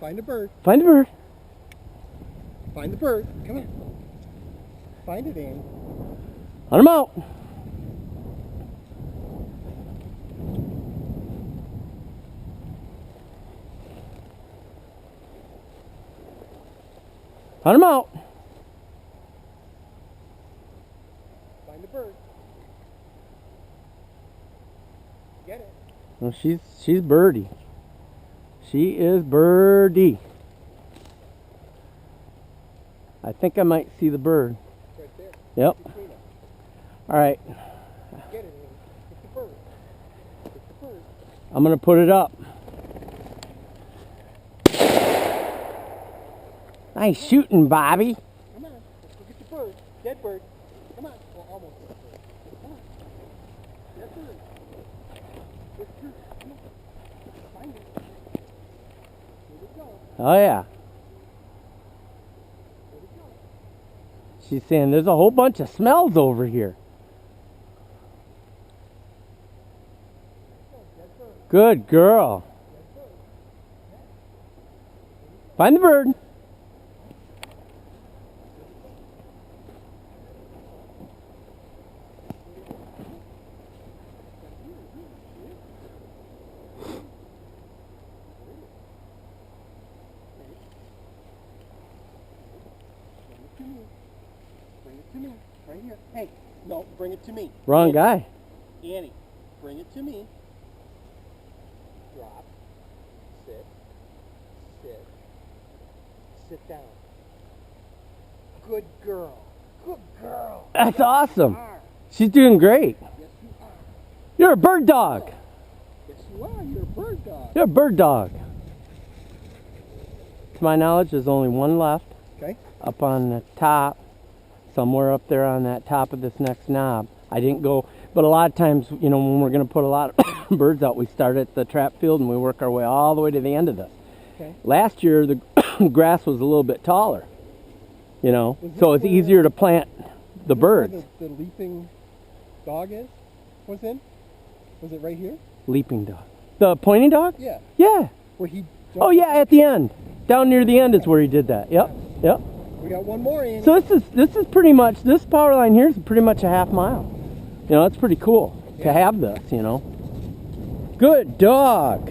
Find a bird. Find the bird. Find the bird. Come on. Find it, Annie. Hunt him out. Hunt him out. Find the bird. Get it. Well, she's birdie. She is birdie. I think I might see the bird. Right there. Yep. Between them. All right. Get it, Annie. Get the bird. Get the bird. I'm gonna put it up. Nice shooting, Bobby. Come on. Let's go get the bird. Dead bird. Come on. Well, almost dead bird. Come on. Dead bird. Come on. Find it. Here we go. Oh yeah. Here we go. She's saying there's a whole bunch of smells over here. Dead bird. Good girl. Dead bird. Find the bird. Bring it to me. Right here. Hey, no, bring it to me. Wrong Annie. guy. Annie, bring it to me. Drop. Sit. Sit. Sit down. Good girl. Good girl. That's awesome. You are. She's doing great. Yes, you are. You're a bird dog. Yes, you are. You're a bird dog. You're a bird dog. To my knowledge, there's only one left. Okay. Up on the top, somewhere up there on that top of this next knob. I didn't go, but a lot of times, you know, when we're going to put a lot of birds out, we start at the trap field and we work our way all the way to the end of this. Okay. Last year, the grass was a little bit taller, you know, Is so this it's where- easier to plant the Is this where birds. The leaping dog was in? Was it right here? Leaping dog. The pointing dog? Yeah. Yeah. Where he Oh yeah, at the end. Down near the end is where he did that. Yep. Yep. We got one more in. So this is pretty much, this power line here is pretty much a half mile. You know, it's pretty cool to have this, you know. Good dog.